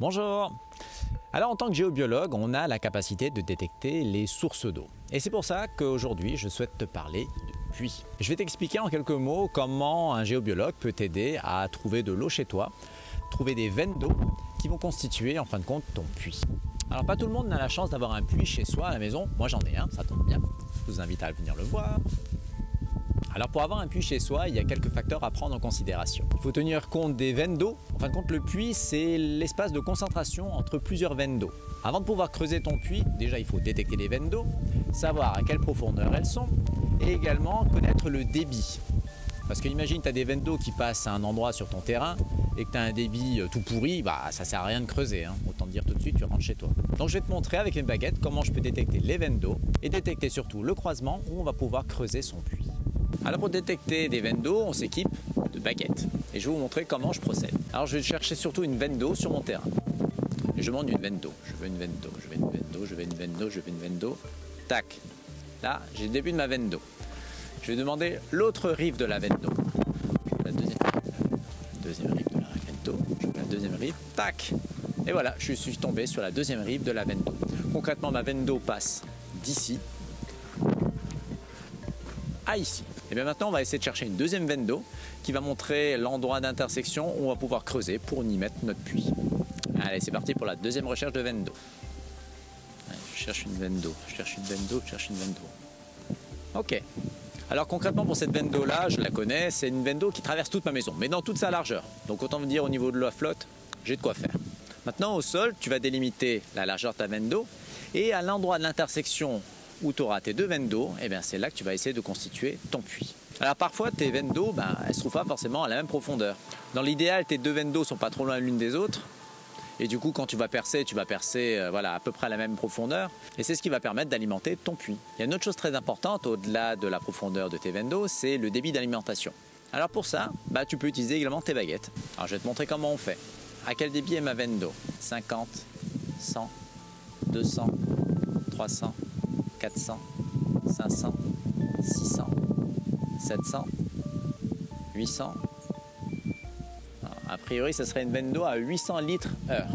Bonjour. Alors en tant que géobiologue, on a la capacité de détecter les sources d'eau. Et c'est pour ça qu'aujourd'hui, je souhaite te parler de puits. Je vais t'expliquer en quelques mots comment un géobiologue peut t'aider à trouver de l'eau chez toi, trouver des veines d'eau qui vont constituer en fin de compte ton puits. Alors pas tout le monde n'a la chance d'avoir un puits chez soi à la maison. Moi j'en ai un, ça tombe bien. Je vous invite à venir le voir. Alors pour avoir un puits chez soi, il y a quelques facteurs à prendre en considération. Il faut tenir compte des veines d'eau. En fin de compte, le puits, c'est l'espace de concentration entre plusieurs veines d'eau. Avant de pouvoir creuser ton puits, déjà il faut détecter les veines d'eau, savoir à quelle profondeur elles sont et également connaître le débit. Parce que imagine, tu as des veines d'eau qui passent à un endroit sur ton terrain et que tu as un débit tout pourri, ça sert à rien de creuser. Autant te dire tout de suite, tu rentres chez toi. Donc je vais te montrer avec une baguette comment je peux détecter les veines d'eau et détecter surtout le croisement où on va pouvoir creuser son puits. Alors pour détecter des veines d'eau, on s'équipe de baguettes. Et je vais vous montrer comment je procède. Alors je vais chercher surtout une veine d'eau sur mon terrain. Et je demande une veine d'eau. Je veux une veine d'eau, je veux une veine d'eau, je veux une veine d'eau, je veux une veine d'eau. Tac. Là, j'ai le début de ma veine d'eau. Je vais demander l'autre rive de la veine d'eau. La deuxième rive de la veine d'eau. Je veux la deuxième rive. Tac. Et voilà, je suis tombé sur la deuxième rive de la veine d'eau. Concrètement, ma veine d'eau passe d'ici à ici. Et bien maintenant, on va essayer de chercher une deuxième veine d'eau qui va montrer l'endroit d'intersection où on va pouvoir creuser pour y mettre notre puits. Allez, c'est parti pour la deuxième recherche de veine d'eau. Je cherche une veine d'eau, je cherche une veine d'eau, je cherche une veine d'eau. Ok. Alors concrètement, pour cette veine d'eau-là, je la connais, c'est une veine d'eau qui traverse toute ma maison, mais dans toute sa largeur. Donc autant vous dire, au niveau de la flotte, j'ai de quoi faire. Maintenant, au sol, tu vas délimiter la largeur de ta veine d'eau et à l'endroit de l'intersection où tu auras tes deux veines d'eau, c'est là que tu vas essayer de constituer ton puits. Alors parfois tes veines d'eau, elles ne se trouvent pas forcément à la même profondeur. Dans l'idéal, tes deux veines d'eau ne sont pas trop loin l'une des autres. Et du coup, quand tu vas percer à peu près à la même profondeur. Et c'est ce qui va permettre d'alimenter ton puits. Il y a une autre chose très importante au-delà de la profondeur de tes veines d'eau, c'est le débit d'alimentation. Alors pour ça, tu peux utiliser également tes baguettes. Alors je vais te montrer comment on fait. À quel débit est ma veine d'eau? 50, 100, 200, 300, 400, 500, 600, 700, 800. A priori, ce serait une veine d'eau à 800 litres heure.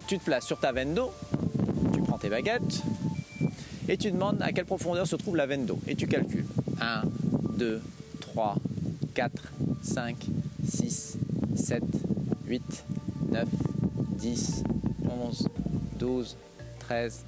Tu te places sur ta veine d'eau, tu prends tes baguettes et tu demandes à quelle profondeur se trouve la veine d'eau. Et tu calcules. 1, 2, 3, 4, 5, 6, 7, 8, 9, 10, 11, 12, 13.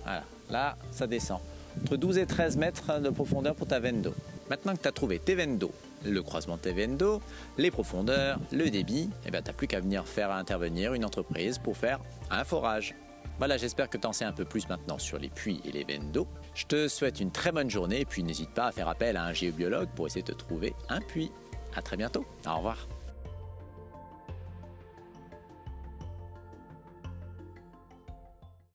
Voilà, là, ça descend. Entre 12 et 13 mètres de profondeur pour ta veine d'eau. Maintenant que tu as trouvé tes veines d'eau, le croisement de tes veines d'eau, les profondeurs, le débit, tu n'as plus qu'à venir faire intervenir une entreprise pour faire un forage. Voilà, j'espère que tu en sais un peu plus maintenant sur les puits et les veines d'eau. Je te souhaite une très bonne journée et puis n'hésite pas à faire appel à un géobiologue pour essayer de te trouver un puits. À très bientôt. Au revoir.